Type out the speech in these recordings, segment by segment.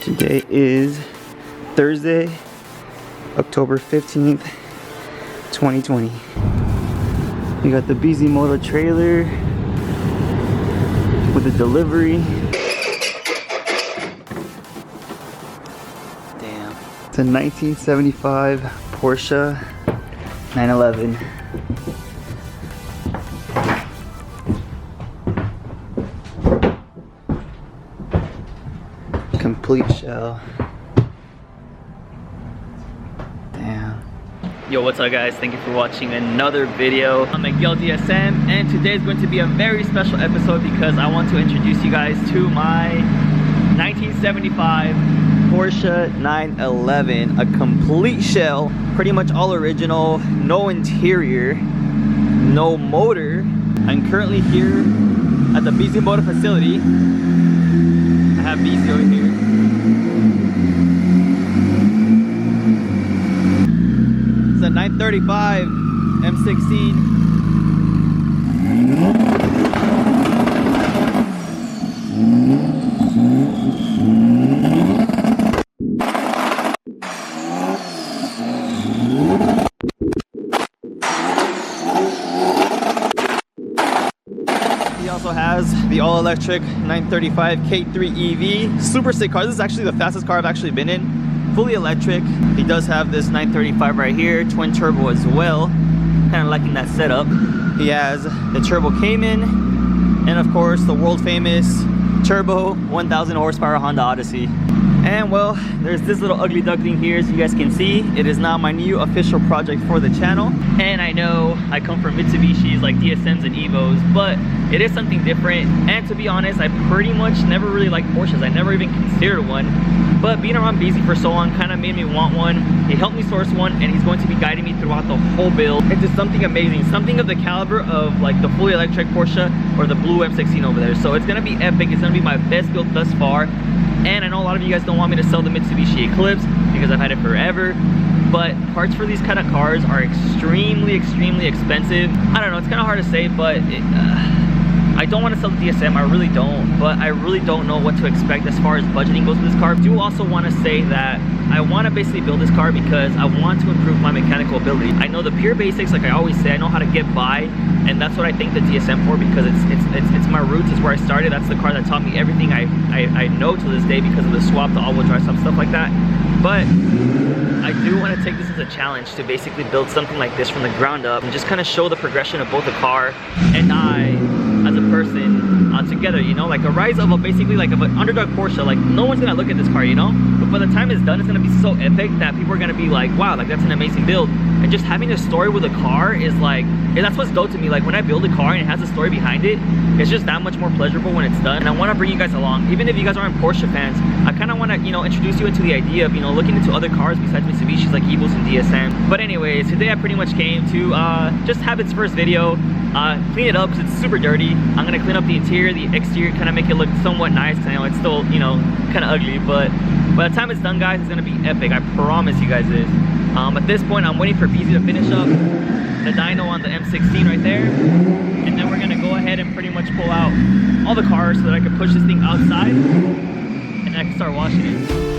Today is Thursday, October 15th, 2020. We got the BZ Moto trailer with the delivery. Damn. It's a 1975 Porsche 911. Complete shell. Damn. Yo, what's up guys? Thank you for watching another video. I'm Miguel DSM, and today is going to be a very special episode because I want to introduce you guys to my 1975 Porsche 911, a complete shell, pretty much all original, no interior, no motor. I'm currently here at the BZ Moto facility. I have BZ over here. It's a 935 M16. He also has the all-electric 935 K3 EV. Super sick car. This is actually the fastest car I've actually been in. Fully electric. He does have this 935 right here, twin turbo as well. Kind of liking that setup. He has the turbo Cayman, and of course the world famous turbo 1000 horsepower Honda Odyssey. And well, there's this little ugly duckling here, so you guys can see it is now my new official project for the channel. And I know I come from Mitsubishis like DSMs and Evos, but it is something different. And to be honest, I pretty much never really liked Porsches. I never even considered one, but being around BZ for so long kind of made me want one. He helped me source one, and he's going to be guiding me throughout the whole build into something amazing, something of the caliber of like the fully electric Porsche or the blue M16 over there. So it's gonna be epic. It's gonna be my best build thus far. And I know a lot of you guys don't want me to sell the Mitsubishi Eclipse because I've had it forever, but parts for these kind of cars are extremely expensive. I don't know, it's kind of hard to say, but I don't want to sell the DSM, I really don't, but I really don't know what to expect as far as budgeting goes for this car. I do also want to say that I want to basically build this car because I want to improve my mechanical ability. I know the pure basics, like I always say, I know how to get by, and that's what I think the DSM for, because it's my roots, it's where I started. That's the car that taught me everything I know to this day because of the swap, the all-wheel drive stuff like that. But I do want to take this as a challenge to basically build something like this from the ground up and just kind of show the progression of both the car and I as a person together, you know, like a rise of a basically like of an underdog Porsche. Like no one's gonna look at this car, you know, but by the time it's done, it's gonna be so epic that people are gonna be like, wow, like that's an amazing build. And just having a story with a car is like, and that's what's dope to me. Like when I build a car and it has a story behind it, it's just that much more pleasurable when it's done. And I want to bring you guys along, even if you guys aren't Porsche fans. I kind of want to, you know, introduce you into the idea of, you know, looking into other cars besides Mitsubishis like Evos and DSM. But anyways, today I pretty much came to just have its first video, clean it up because it's super dirty. I'm gonna clean up the interior, the exterior, kind of make it look somewhat nice. I know it's still, you know, kind of ugly, but by the time it's done, guys, it's gonna be epic. I promise you guys this. At this point, I'm waiting for BZ to finish up the dyno on the M16 right there, and then we're gonna go ahead and pretty much pull out all the cars so that I can push this thing outside and I can start washing it.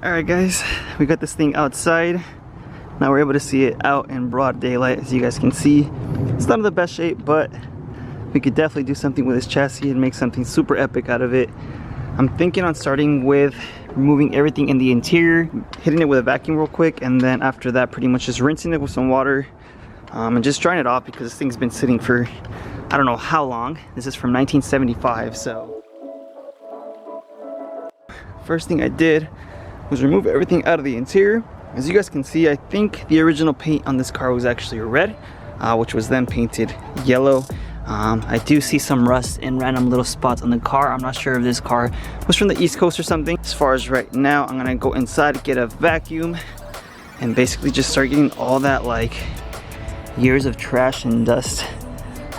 Alright guys, we got this thing outside. Now we're able to see it out in broad daylight. As you guys can see, it's not in the best shape, but we could definitely do something with this chassis and make something super epic out of it. I'm thinking on starting with removing everything in the interior, hitting it with a vacuum real quick, and then after that pretty much just rinsing it with some water and just drying it off, because this thing's been sitting for I don't know how long. This is from 1975. So first thing I did was remove everything out of the interior. As you guys can see, I think the original paint on this car was actually red, which was then painted yellow. I do see some rust in random little spots on the car. I'm not sure if this car was from the East Coast or something. As far as right now, I'm gonna go inside, get a vacuum, and basically just start getting all that like years of trash and dust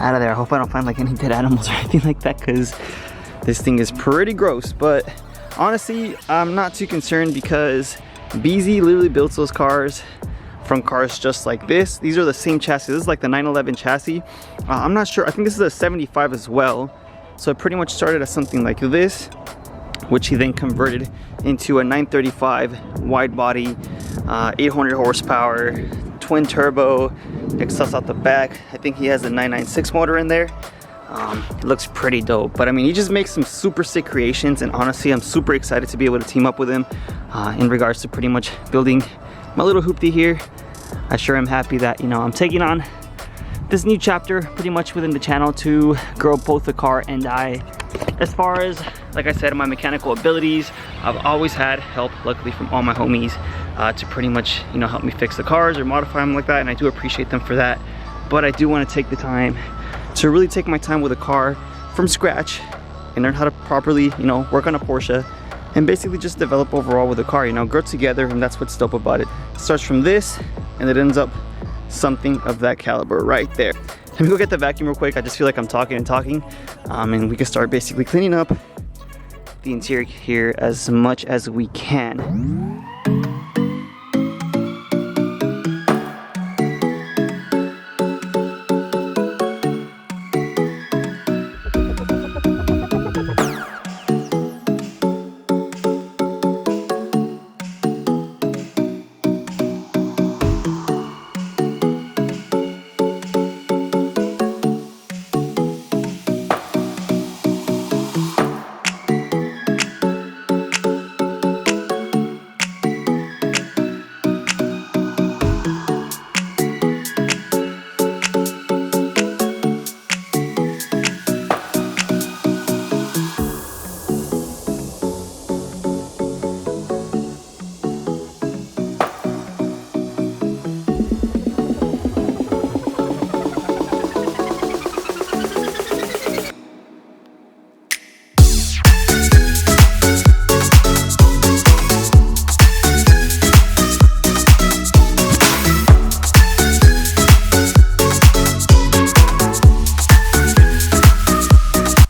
out of there. I hope I don't find like any dead animals or anything like that, because this thing is pretty gross. But honestly, I'm not too concerned, because BZ literally builds those cars from cars just like this. These are the same chassis. This is like the 911 chassis. I'm not sure, I think this is a 75 as well. So it pretty much started as something like this, which he then converted into a 935 wide body, 800 horsepower, twin turbo, exhaust out the back. I think he has a 996 motor in there. It looks pretty dope. But I mean, he just makes some super sick creations, and honestly I'm super excited to be able to team up with him in regards to pretty much building my little hoopty here. I sure am happy that, you know, I'm taking on this new chapter pretty much within the channel to grow both the car and I. As far as, like I said, my mechanical abilities, I've always had help, luckily, from all my homies to pretty much, you know, help me fix the cars or modify them like that, and I do appreciate them for that. But I do want to take the time to really take my time with a car from scratch and learn how to properly, you know, work on a Porsche and basically just develop overall with the car, you know, grow together. And that's what's dope about it. It starts from this and it ends up something of that caliber right there. Let me go get the vacuum real quick. I just feel like I'm talking and talking, and we can start basically cleaning up the interior here as much as we can.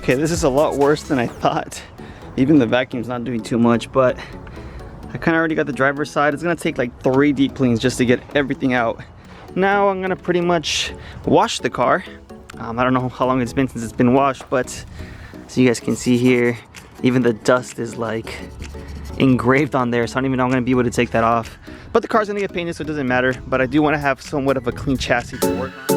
Okay, this is a lot worse than I thought. Even the vacuum's not doing too much, but I kind of already got the driver's side. It's gonna take like 3 deep cleans just to get everything out. Now I'm gonna pretty much wash the car. I don't know how long it's been since it's been washed, but as you guys can see here, even the dust is like engraved on there, so I don't even know I'm gonna be able to take that off. But the car's gonna get painted, so it doesn't matter. But I do want to have somewhat of a clean chassis to work on.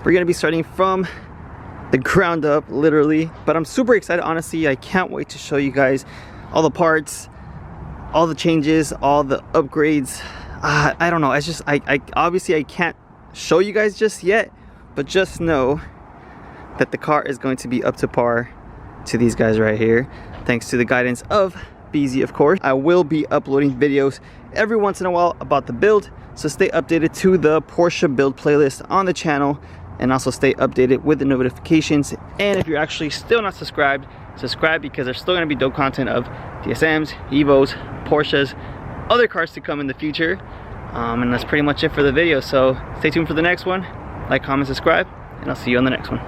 We're gonna be starting from the ground up, literally. But I'm super excited, honestly. I can't wait to show you guys all the parts, all the changes, all the upgrades. I don't know, it's just, I obviously I can't show you guys just yet, but just know that the car is going to be up to par to these guys right here, thanks to the guidance of BZ, of course. I will be uploading videos every once in a while about the build, so stay updated to the Porsche build playlist on the channel, and also stay updated with the notifications. And if you're actually still not subscribed, subscribe, because there's still going to be dope content of DSMs, Evos, Porsches, other cars to come in the future. And that's pretty much it for the video, so stay tuned for the next one. Like, comment, subscribe, and I'll see you on the next one.